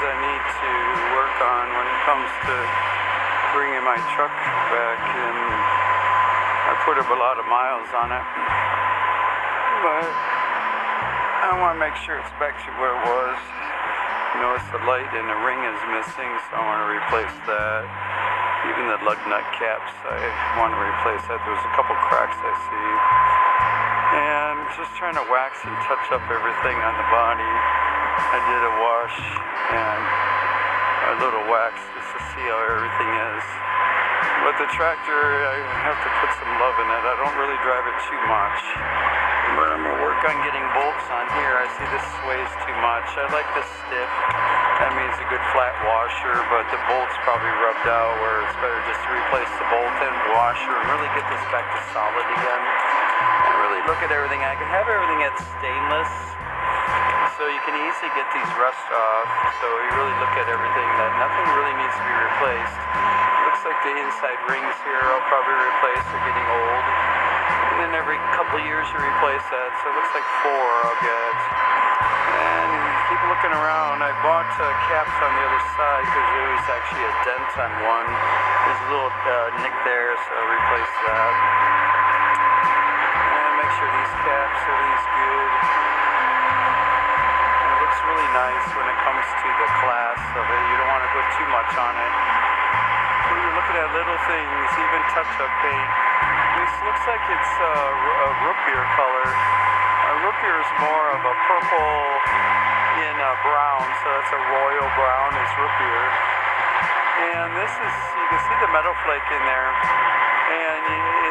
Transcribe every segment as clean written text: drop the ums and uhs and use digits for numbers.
I need to work on when it comes to bringing my truck back, and I put up a lot of miles on it, but I want to make sure it's back to where it was. Notice the light in the ring is missing, so I want to replace that. Even the lug nut caps, I want to replace that. There's a couple cracks I see. And just trying to wax and touch up everything on the body. I did a wash and a little wax just to see how everything is. But the tractor, I have to put some love in it. I don't really drive it too much. But I'm going to work on getting bolts on here. I see this sways too much. I like this stiff. That means a good flat washer, but the bolt's probably rubbed out, where it's better just to replace the bolt and washer and really get this back to solid again. And really look at everything. I can have everything at stainless, so you can easily get these rust off. So you really look at everything, that nothing really needs to be replaced. Looks like the inside rings here I'll probably replace. They're getting old. And then every couple of years you replace that. So it looks like 4 I'll get. And keep looking around. I bought caps on the other side because there was actually a dent on one. There's a little nick there, so I'll replace that. And make sure these caps, everything's good. And it looks really nice when it comes to the class of it. You don't want to go too much on it. When you're looking at little things, even touch-up paint. This looks like it's a root beer color. Root beer is more of a purple in brown, so that's a royal brown is root beer. And this is, you can see the metal flake in there, and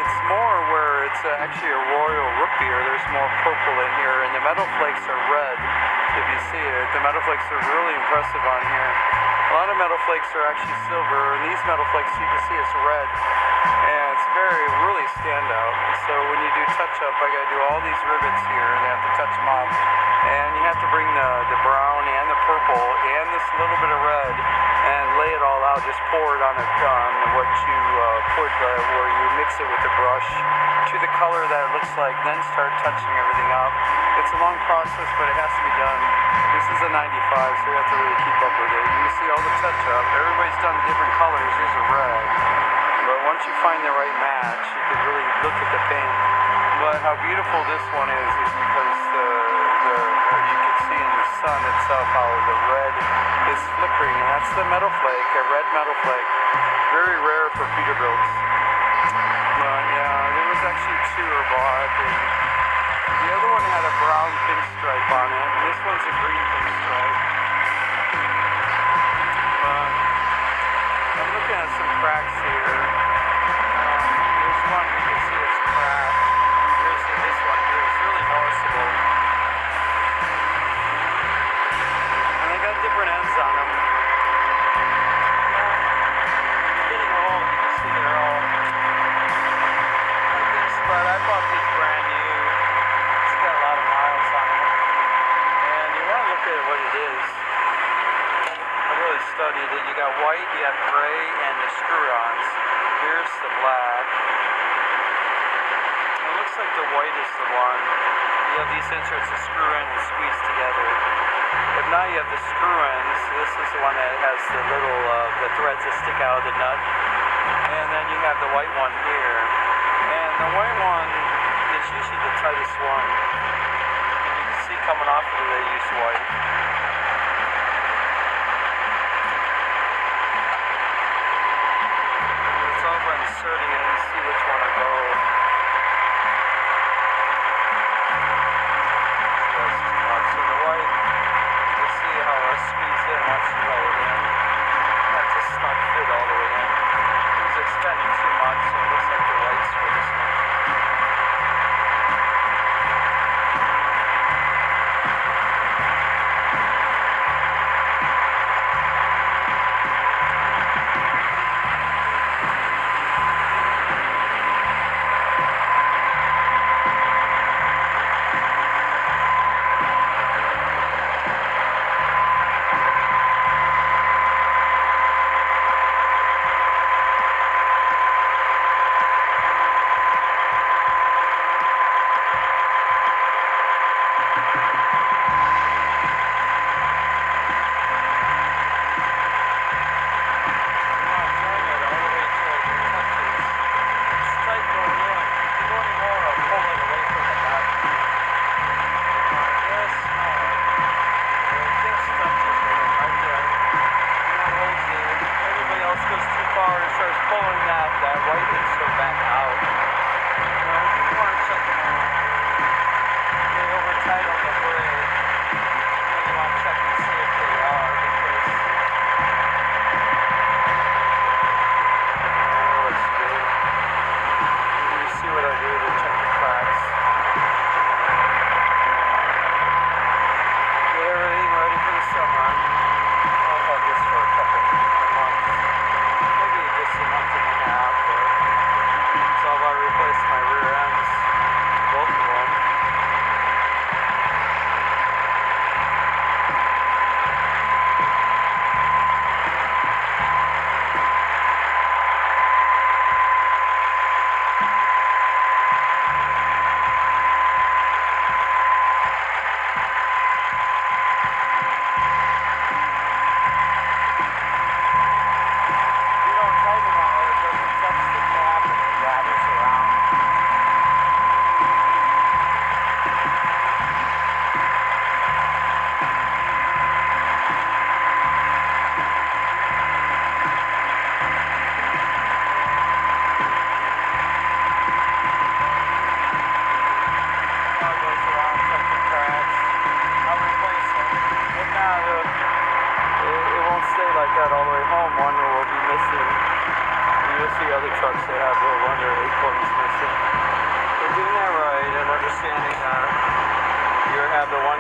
it's more where it's actually a royal root beer. There's more purple in here, and the metal flakes are red. If you see it, the metal flakes are really impressive on here. A lot of metal flakes are actually silver, and these metal flakes, you can see it's red. And it's really stand out. So when you do touch-up, I got to do all these rivets here, and I have to touch them up. And you have to bring the brown and the purple and this little bit of red and lay it all out. Just pour it on what you put, where you mix it with the brush to the color that it looks like, then start touching everything up. It's a long process, but it has to be done. This is a 95, so you have to really keep up with it. You see all the touch-up. Everybody's done different colors. These are red. But once you find the right match, you can really look at the paint. But how beautiful this one is because you can see in the sun itself how the red is flickering. And that's the metal flake, a red metal flake. Very rare for Peterbilts. But yeah, there was actually 2 are bought. And the other one had a brown pinstripe on it. And this one's a green pinstripe. I'm looking at some cracks here. There's one you can see it's cracked. Here's this one here. It's really noticeable. And they got different ends on them. They're getting old. You can see they're all like this. But I bought these brand new. It's got a lot of miles on it. And you want to look at what it is. Studied it. You got white, you have gray, and the screw-ons. Here's the black. It looks like the white is the one. You have these inserts that screw in and squeeze together. But now you have the screw-ins. This is the one that has the little the threads that stick out of the nut. And then you have the white one here. And the white one is usually the tightest one. You can see coming off of it they use white. Inserting it and see which one will go. So the white, you see how I squeeze in once you roll it in. That's a snug fit all the way in. It was extending too much, so it looks like the white's for this one.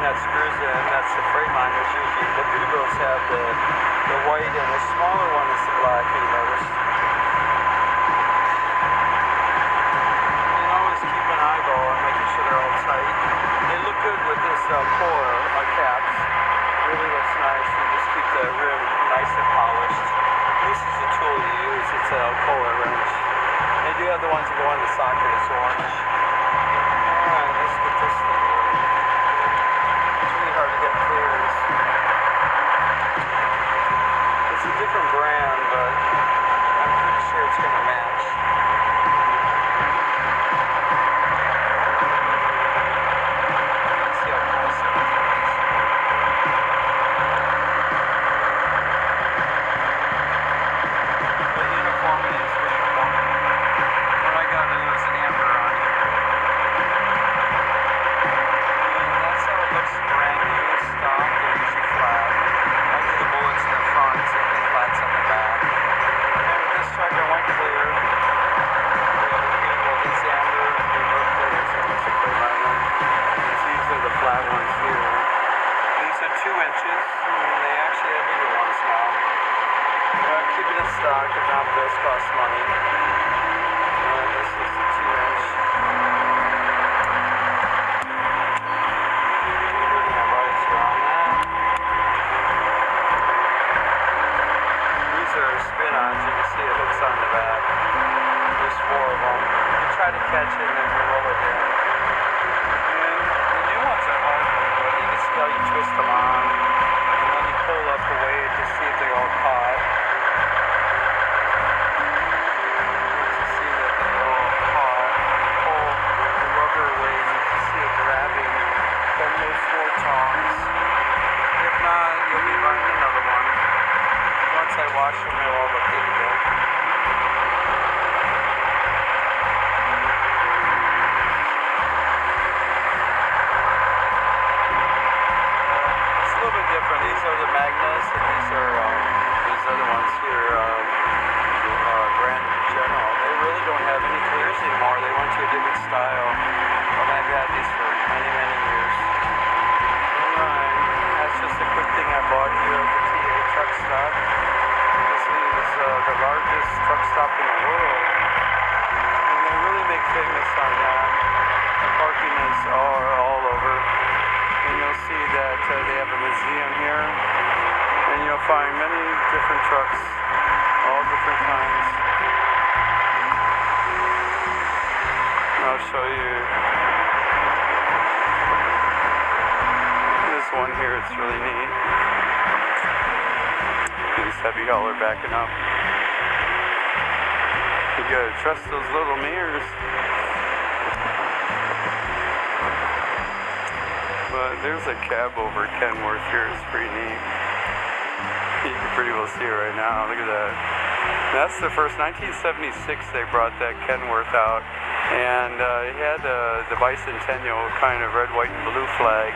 that screws in, that's the Freightliners usually. The Peterbilts have the white, and the smaller one is the black, you notice. You always keep an eyeball on making sure they're all tight. They look good with this core caps. Really looks nice, and just keep the rim nice and polished. This is the tool you use, it's a Alcoa wrench. They do have the ones that go on the socket, it's orange. Alright, let's get this thing going. It's really hard to get clears. It's a different brand, but I'm pretty sure it's going to match. Let's see how close it is. The uniformity is really important. What I got to do is an amber on here. And that's how it looks brand new, stock, they're usually flat. I do the bullets in the front and the flats on the back. And with this truck I went clear. It's amber, they were clear, so it's a Freightliner. These are the flat ones here. These are 2 inches, and they actually have bigger ones now. Keep it in stock, if not, those cost money. This is the 2-inch. My lights are on that. These are spin-ons, you can see it hooks on the back. There's 4 of them. You try to catch it and then you roll it in. And the new ones are harder, but you can see how you twist them on. And then you pull up the weight to see if they're all caught. Once you see that they're all caught, pull the rubber away and you can see it grabbing from those 4 tongs. If not, you'll be running another one. Once I wash them, they'll all look good again. It's a little bit different. These are the Magnas, and these other ones here, Grand General. They really don't have any clears anymore. They went to a different style. But I've had these for many, many years. Alright, that's just a quick thing I bought here at the TA truck stop. This is the largest truck stop in the world. And they really make famous on that. The parking is all over. And you'll see that they have a museum here. And you'll find many different trucks, all different kinds. I'll show you this one here, it's really neat. This heavy hauler backing up. You gotta trust those little mirrors. But there's a cab over Kenworth here, it's pretty neat. You can pretty well see it right now, look at that. That's the first, 1976 they brought that Kenworth out. And it had the bicentennial kind of red, white, and blue flag.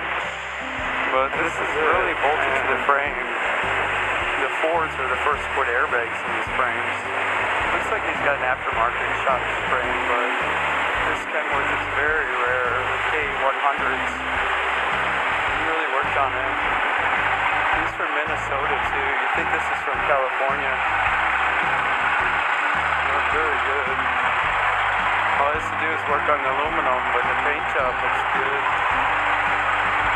But this is really bolted to the frame. The Fords are the first to put airbags in these frames. Looks like he's got an aftermarket shop frame, but this Kenworth is very rare. The K100s. He really worked on it. He's from Minnesota too. You think this is from California. They're very good. All I has to do is work on the aluminum, but the paint job looks good.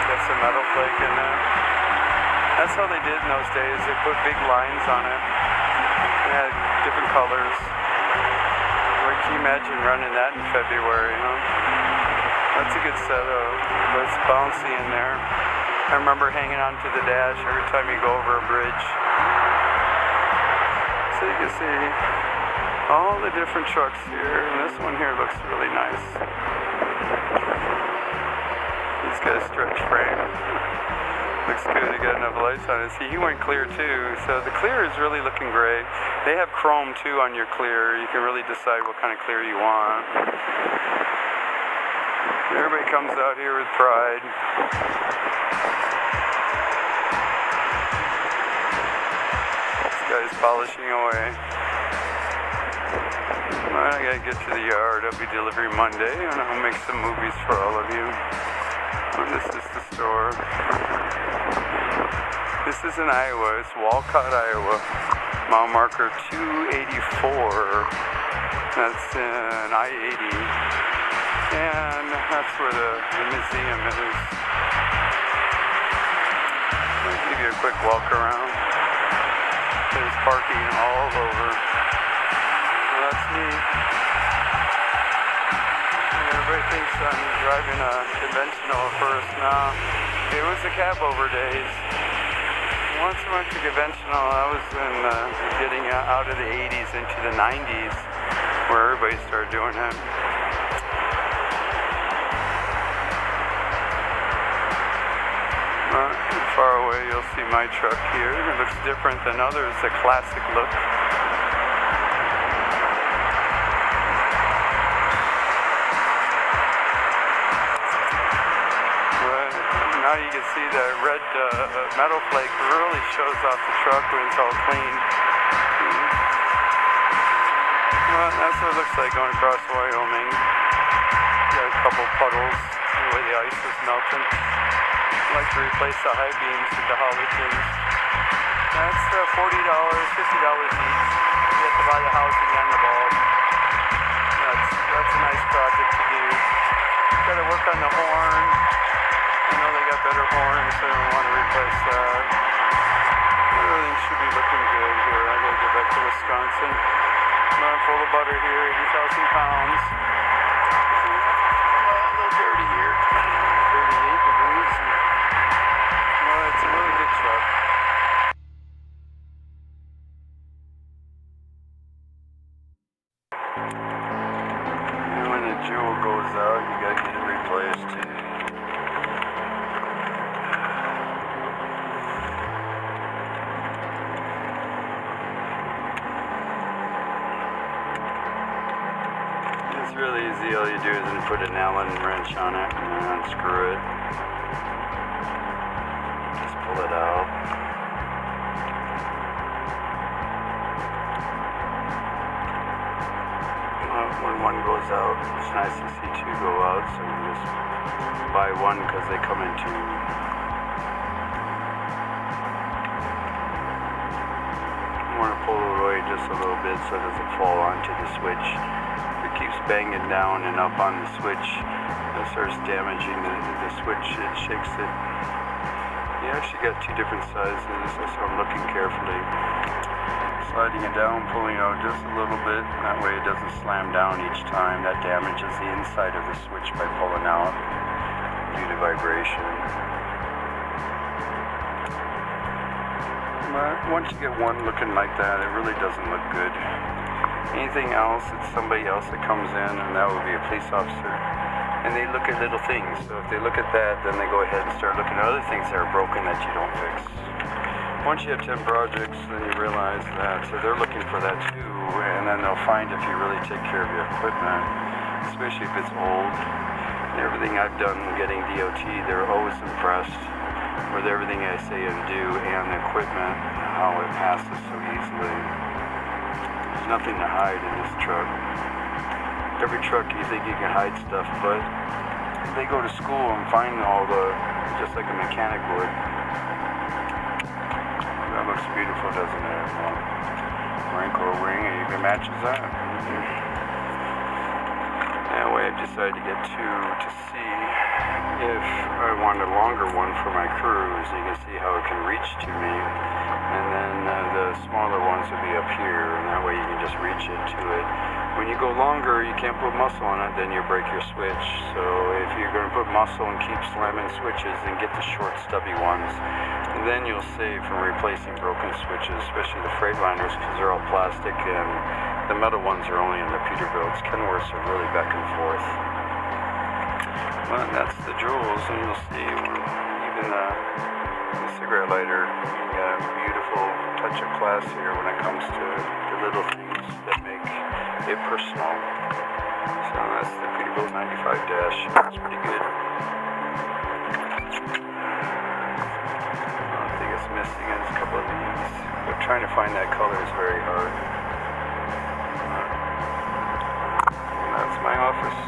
Got some metal flake in there. That's how they did in those days. They put big lines on it. They had different colors. Well, can you imagine running that in February, huh? That's a good setup, but it's bouncy in there. I remember hanging onto the dash every time you go over a bridge. So you can see all the different trucks here, and this one here looks really nice. He's got a stretch frame. Looks good, he got enough lights on it. See, he went clear too, so the clear is really looking great. They have chrome too on your clear. You can really decide what kind of clear you want. Everybody comes out here with pride. This guy's polishing away. Alright, I gotta get to the yard. I'll be delivering Monday, and I'll make some movies for all of you. This is the store. This is in Iowa. It's Walcott, Iowa. Mile marker 284. That's in I-80. And that's where the museum is. Let me give you a quick walk around. There's parking all over. Well, that's neat. Everybody thinks I'm driving a conventional at first. No, it was the cab over days. Once I went to conventional, I was in getting out of the 80s into the 90s, where everybody started doing it. Far away, you'll see my truck here. It looks different than others, a classic look. Now you can see the red metal flake really shows off the truck when it's all clean. Well, that's what it looks like going across Wyoming. Got a couple puddles the way the ice is melting. I like to replace the high beams with the Hollytons. That's $40, $50 each. You have to buy the housing and the bulb. That's a nice project to do. Got to work on the horn. I know they got better horns, so I don't want to replace that. Everything should be looking good here. I gotta get back to Wisconsin. I'm full of butter here, 80,000 pounds. A little dirty here. 38 degrees. Well, it's a really good truck. And when the jewel goes out, you gotta get it replaced too. It's really easy. All you do is put an Allen wrench on it and unscrew it. Just pull it out. When one goes out, it's nice to see two go out, so you just buy one because they come in two. You want to pull it away just a little bit so it doesn't fall onto the switch. If it keeps banging down and up on the switch, it starts damaging the switch. It shakes it. You actually got two different sizes, so I'm looking carefully. Sliding it down, pulling out just a little bit. That way it doesn't slam down each time. That damages the inside of the switch by pulling out due to vibration. But once you get one looking like that, it really doesn't look good. Anything else, it's somebody else that comes in, and that would be a police officer. And they look at little things. So if they look at that, then they go ahead and start looking at other things that are broken that you don't fix. Once you have 10 projects, then you realize that they're looking for that too, and then they'll find if you really take care of your equipment, especially if it's old. And everything I've done getting DOT, they're always impressed with everything I say and do, and the equipment, how it passes so easily. There's nothing to hide in this truck. Every truck you think you can hide stuff, but they go to school and find all just like a mechanic would. That looks beautiful, doesn't it? Wrinkle ring, it even matches that. That way I decided to get two to see if I want a longer one for my cruise. You can see how it can reach to me. And then the smaller ones would be up here, and that way you can just reach it to it. When you go longer, you can't put muscle on it, then you break your switch. So if you're going to put muscle and keep slamming switches, then get the short, stubby ones. And then you'll save from replacing broken switches, especially the Freightliners, because they're all plastic, and the metal ones are only in the Peterbilts. Kenworths are really back and forth. Well, that's the jewels, and you'll see even the cigarette lighter. You got a beautiful touch of class here when it comes to the little things that make it personal. So that's the Peterbilt 95 dash. It's pretty good. The only thing it's missing is a couple of these, but trying to find that color is very hard. And that's my office.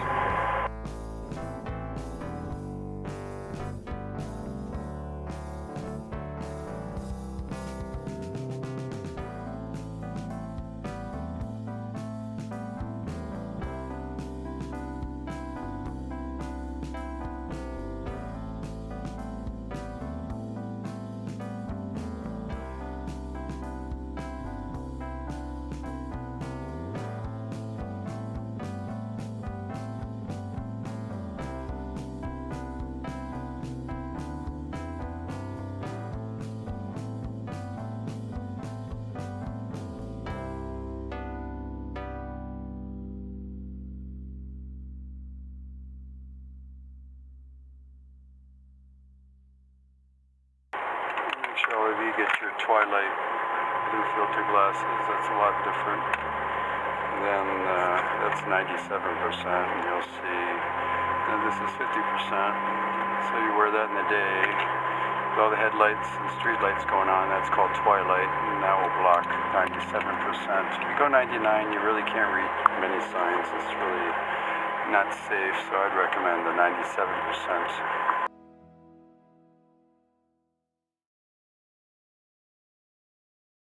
So if you get your twilight blue filter glasses, that's a lot different. Then that's 97%, and you'll see, and this is 50%. So you wear that in the day, with all the headlights and street lights going on, that's called twilight, and that will block 97%. If you go 99, you really can't read many signs. It's really not safe, so I'd recommend the 97%.